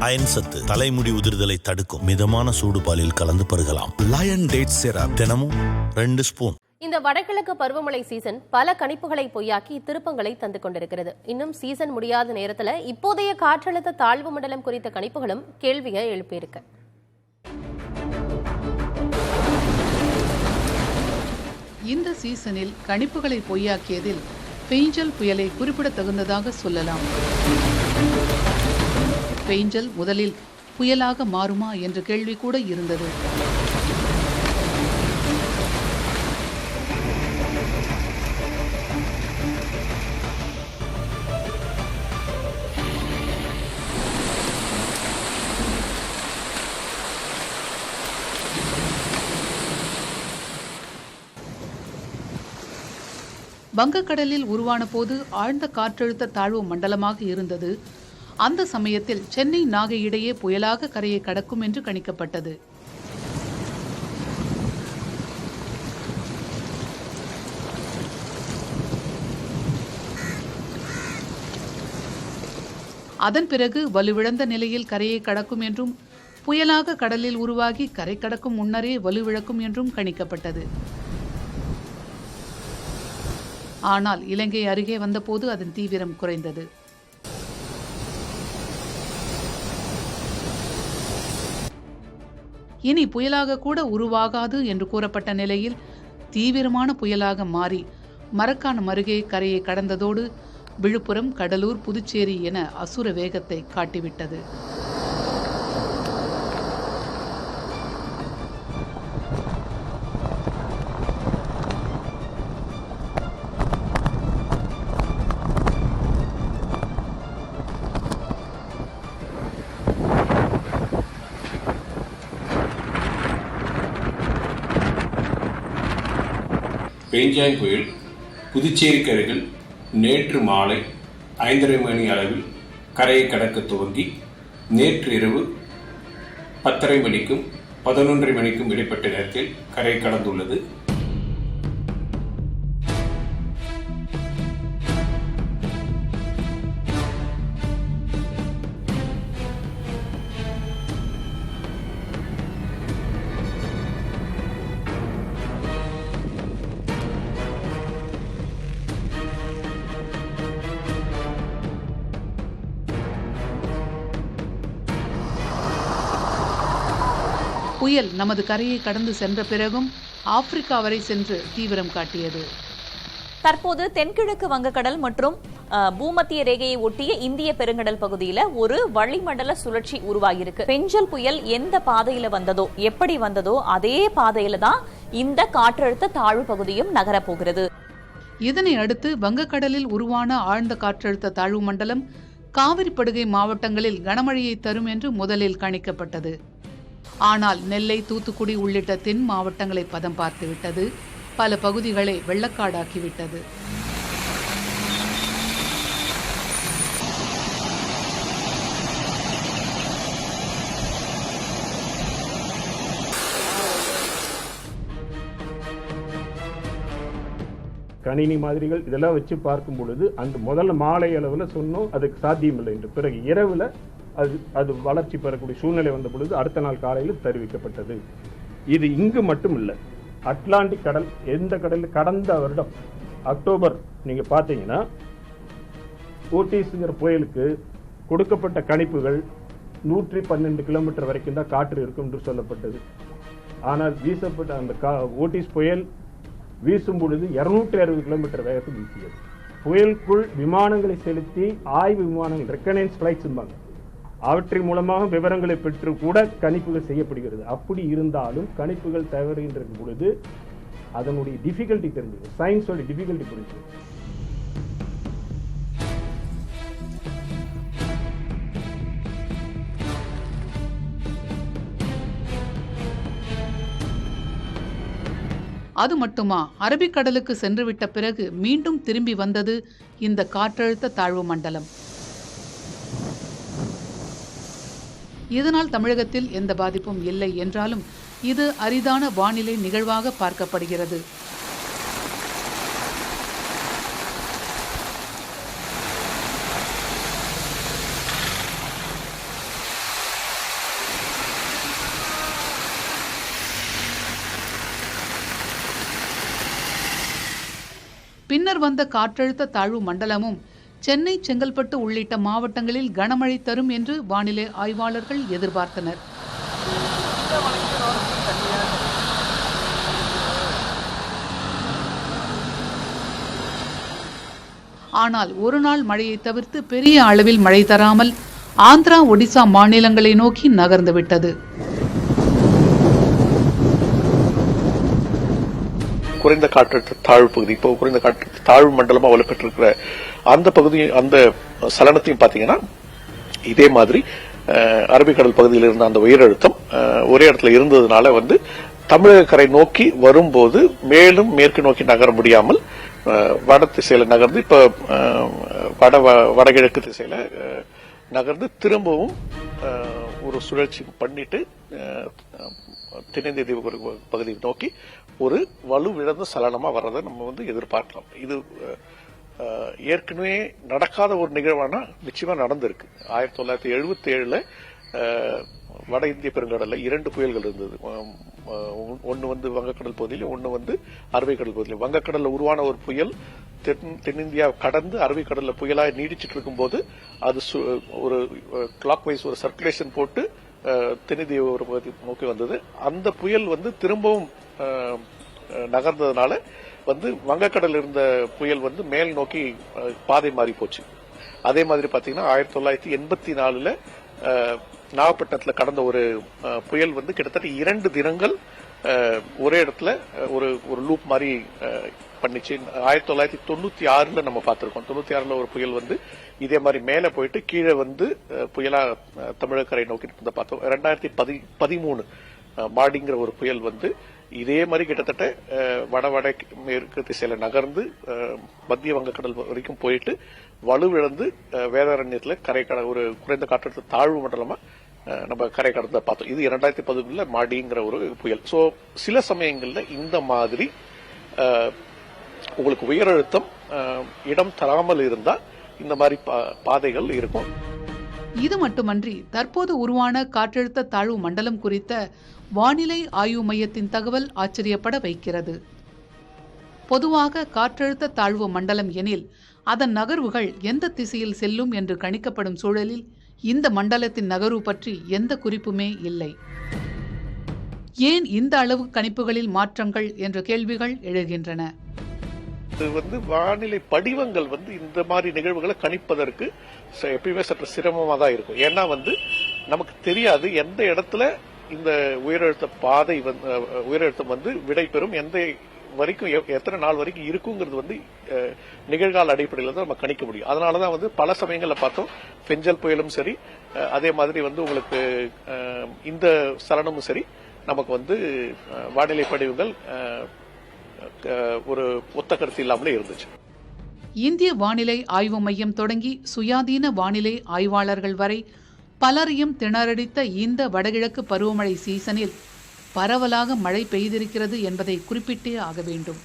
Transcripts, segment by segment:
Iron சத்து தலைமுடி உதிர்தலை தடுக்கும். மிதமான சூடு பாலில் கலந்து பருகலாம். லயன் டேட் சிரப் தினமும் 2 ஸ்பூன். இந்த வடகிழக்கு பருவமழை சீசன் பல கணிப்புகளை பொய்யாக்கி திருப்பங்களை தந்து கொண்டிருக்கிறது. இன்னும் சீசன் முடியாத நேரத்தில் இப்போதைய காற்றழுத்த தாழ்வு மண்டலம் குறித்த கணிப்புகளும் கேள்வியை எழுப்பியிருக்கு. இந்த சீசனில் கணிப்புகளை பொய்யாக்கியதில் பெய்ஞ்சல் புயலை குறிப்பிடத்தகுந்ததாக சொல்லலாம். பெய்ஞ்சல் முதலில் புயலாக மாறுமா என்ற கேள்வி கூட இருந்தது. வங்கக்கடலில் உருவான போது ஆழ்ந்த காற்றழுத்த தாழ்வு மண்டலமாக இருந்தது. அந்த சமயத்தில் சென்னை நாகை இடையே புயலாக கரையை கடக்கும் என்று கணிக்கப்பட்டது. அதன் பிறகு வலுவிழந்த நிலையில் கரையை கடக்கும் என்றும், புயலாக கடலில் உருவாகி கரை கடக்கும் முன்னரே வலுவிழக்கும் என்றும் கணிக்கப்பட்டது. ஆனால் இலங்கை அருகே வந்தபோது அதன் தீவிரம் குறைந்தது. இனி புயலாக கூட உருவாகாது என்று கூறப்பட்ட நிலையில் தீவிரமான புயலாக மாறி மரக்காணம் அருகே கரையை கடந்ததோடு விழுப்புரம், கடலூர், புதுச்சேரி என அசுர வேகத்தை காட்டிவிட்டது. பெய்ஞ்சாங் புயல் புதுச்சேரிக்கு அருகில் நேற்று மாலை 5:30 மணி அளவில் கரையை கடக்க துவங்கி நேற்று இரவு 10:30 மணிக்கும் 11:30 மணிக்கும் இடைப்பட்ட நேரத்தில் கரையை கடந்துள்ளது. புயல் நமது கரையை கடந்து சென்ற பிறகும் ஆப்பிரிக்கா வரை சென்று தீவிரம் காட்டியது. தற்போது தென்கிழக்கு வங்கக்கடல் மற்றும் பூமத்திய ரேகையை ஒட்டிய இந்திய பெருங்கடல் பகுதியில் ஒரு வளிமண்டல சுழற்சி உருவாகியிருக்கு. பெஞ்சல் புயல் எந்த பாதையில வந்ததோ, எப்படி வந்ததோ அதே பாதையில தான் இந்த காற்றழுத்த தாழ்வு பகுதியும் நகரப்போகிறது. இதனை அடுத்து வங்கக்கடலில் உருவான ஆழ்ந்த காற்றழுத்த தாழ்வு மண்டலம் காவிரி படுகை மாவட்டங்களில் கனமழையை தரும் என்று முதலில் கணிக்கப்பட்டது. ஆனால் நெல்லை, தூத்துக்குடி உள்ளிட்ட தென் மாவட்டங்களை பதம் பார்த்துவிட்டது. பல பகுதிகளை வெள்ளக்காடாக்கிவிட்டது. கணினி மாதிரிகள் இதெல்லாம் வச்சு பார்க்கும் பொழுது அந்த முதல்ல மாலை அளவில் சொன்னோம் அதுக்கு சாத்தியமில்லை என்று. பிறகு இரவில் அது வளர்ச்சி பெறக்கூடிய சூழ்நிலை வந்த பொழுது அடுத்த நாள் காலையில் தெரிவிக்கப்பட்டது. இது இங்கு மட்டும் இல்லை, அட்லாண்டிக் கடல், எந்த கடலில் கடந்த வருடம் அக்டோபர் நீங்கள் பார்த்தீங்கன்னா ஓட்டிஸ்ங்கிற புயலுக்கு கொடுக்கப்பட்ட கணிப்புகள் 112 கிலோமீட்டர் வரைக்கும் தான் காற்று இருக்கும் என்று சொல்லப்பட்டது. ஆனால் வீசப்பட்ட அந்த ஓட்டிஸ் புயல் வீசும் பொழுது 260 கிலோமீட்டர் வேகத்தில் வீசியது. புயலுக்குள் விமானங்களை செலுத்தி ஆய்வு விமானங்கள், ரெக்கனன்ஸ் ஃபிளைட்ஸ் என்பாங்க, அவற்றின் மூலமாக விவரங்களை பெற்று கூட கணிப்புகள் செய்யப்படுகிறது. அப்படி இருந்தாலும் கணிப்புகள் தவறுகின்ற பொழுது அதனுடைய டிஃபிகல்ட்டி தெரிஞ்சது, சயின்ஸோட டிஃபிகல்ட்டி புரிஞ்சது. அது மட்டுமா, அரபிக்கடலுக்கு சென்றுவிட்ட பிறகு மீண்டும் திரும்பி வந்தது இந்த காற்றழுத்த தாழ்வு மண்டலம். இதனால் தமிழகத்தில் எந்த பாதிப்பும் இல்லை என்றாலும் இது அரிதான வானிலை நிகழ்வாக பார்க்கப்படுகிறது. பின்னர் வந்த காற்றழுத்த தாழ்வு மண்டலமும் சென்னை, செங்கல்பட்டு உள்ளிட்ட மாவட்டங்களில் கனமழை தரும் என்று வானிலை ஆய்வாளர்கள் எதிர்பார்த்தனர். ஆனால் ஒரு நாள் மழையை தவிர்த்து பெரிய அளவில் மழை தராமல் ஆந்திரா, ஒடிசா மாநிலங்களை நோக்கி நகர்ந்துவிட்டது. குறைந்த காற்றழுத்த தாழ்வு பகுதி, இப்போ குறைந்த காற்றழுத்த தாழ்வு மண்டலமா வலுப்பெற்றிருக்கிற அந்த பகுதி, அந்த சலனத்தையும் பாத்தீங்கன்னா இதே மாதிரி அரபிக்கடல் பகுதியில் இருந்த அந்த உயரழுத்தம் ஒரே இடத்துல இருந்ததுனால தமிழக கரை நோக்கி வரும்போது மேலும் மேற்கு நோக்கி நகர முடியாமல் வட திசையில நகர்ந்து இப்ப வடகிழக்கு திசையில நகர்ந்து திரும்பவும் ஒரு சுழற்சி பண்ணிட்டு தென்னிந்திய தீவு பகுதியை நோக்கி ஒரு வலுவிழந்த சலனமா வர்றதை நம்ம எதிர்பார்க்கலாம். இது ஏற்கனவே நடக்காத ஒரு நிகழ்வானா நிச்சயமா நடந்திருக்கு. 1977 வட இந்திய பெருங்கடல்ல 2 புயல்கள் இருந்தது. ஒன்னு வங்கக்கடல் பகுதியிலும், ஒன்னு அரபிக்கடல் பகுதியிலும். வங்கக்கடல்ல உருவான ஒரு புயல் தென்னிந்தியா கடந்து அரபிக்கடல்ல புயலாய் நீடிச்சிட்டு இருக்கும் போது அது ஒரு கிளாக் வைஸ் ஒரு சர்க்குலேஷன் போட்டு தென்னிந்திய ஒரு பகுதி நோக்கி வந்தது. அந்த புயல் திரும்பவும் நகர்ந்ததுனால வங்கக்கடல் இருந்த புயல் மேல் நோக்கி பாதை மாறி போச்சு. அதே மாதிரி பாத்தீங்கன்னா 1984 நாகப்பட்டினத்துல கடந்த ஒரு புயல் கிட்டத்தட்ட 2 தினங்கள் ஒரே இடத்துல ஒரு லூப் மாதிரி பண்ணிச்சு. 1996 நம்ம பார்த்திருக்கோம். 96 ஒரு புயல் இதே மாதிரி மேல போயிட்டு கீழே புயலா தமிழக கரை நோக்கி பார்த்தோம். 2013 மாடிங்கிற ஒரு புயல் இதே மாதிரி கிட்டத்தட்ட வட மேற்கு திசையில நகர்ந்து மத்திய வங்கக்கடல் வரைக்கும் போயிட்டு வலுவிழந்து வேதாரண்யத்துல ஒரு குறைந்த காற்றழுத்த தாழ்வு மண்டலமா நம்ம கரை கடந்த பார்த்தோம். இது 2011 மாடிங்கிற ஒரு புயல். சோ சில சமயங்கள்ல இந்த மாதிரி உங்களுக்கு உயரழுத்தம் இடம் தராமல் இருந்தா இந்த மாதிரி பாதைகள் இருக்கும். இது மட்டுமன்றி தற்போது உருவான காற்றழுத்த தாழ்வு மண்டலம் குறித்த வானிலை ஆய்வு மையத்தின் தகவல் ஆச்சரியப்பட வைக்கிறது. பொதுவாக காற்றழுத்த தாழ்வு மண்டலம் எனில் அதன் நகர்வுகள் எந்த திசையில் செல்லும் என்று கணிக்கப்படும் சூழலில் இந்த மண்டலத்தின் நகர்வு பற்றி எந்த குறிப்புமே இல்லை. ஏன் இந்த அளவு கணிப்புகளில் மாற்றங்கள் என்ற கேள்விகள் எழுகின்றன. இது வானிலை படிவங்கள் இந்த மாதிரி நிகழ்வுகளை கணிப்பதற்கு எப்பயுமே சற்று சிரமமா தான் இருக்கும். ஏன்னா நமக்கு தெரியாது எந்த இடத்துல இந்த உயரழுத்த பாதை உயரழுத்தம் விடை பெறும், எந்த வரைக்கும் எத்தனை நாள் வரைக்கும் இருக்குங்கிறது நிகழ்கால அடிப்படையில் தான் நம்ம கணிக்க முடியும். அதனாலதான் பல சமயங்கள்ல பார்த்தோம் பெஞ்சல் புயலும் சரி, அதே மாதிரி உங்களுக்கு இந்த சலனமும் சரி, நமக்கு வானிலை படிவுகள் ஒரு ஒத்த கருத்து இல்லாமலே இருந்துச்சு. இந்திய வானிலை ஆய்வு மையம் தொடங்கி சுயாதீன வானிலை ஆய்வாளர்கள் வரை பலரையும் திணறடித்த இந்த வடகிழக்கு பருவமழை சீசனில் பரவலாக மழை பெய்திருக்கிறது என்பதை குறிப்பிட்டே ஆக வேண்டும்.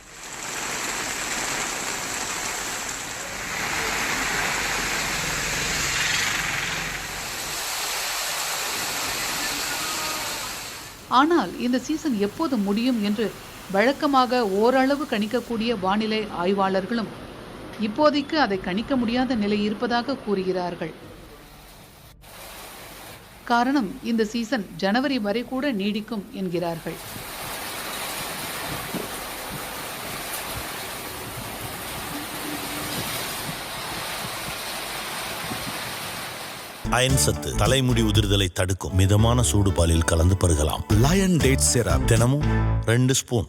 ஆனால் இந்த சீசன் எப்போது முடியும் என்று வழக்கமாக ஓரளவு கணிக்கக்கூடிய வானிலை ஆய்வாளர்களும் இப்போதைக்கு அதை கணிக்க முடியாத நிலை இருப்பதாக கூறுகிறார்கள். காரணம், இந்த சீசன் ஜனவரி வரை கூட நீடிக்கும் என்கிறார்கள். அயன் சத்து தலைமுடி உதிர்தலை தடுக்கும். மிதமான சூடு பாலில் கலந்து பருகலாம். லயன் டேட்ஸ் சிரப் தினமும் 2 ஸ்பூன்.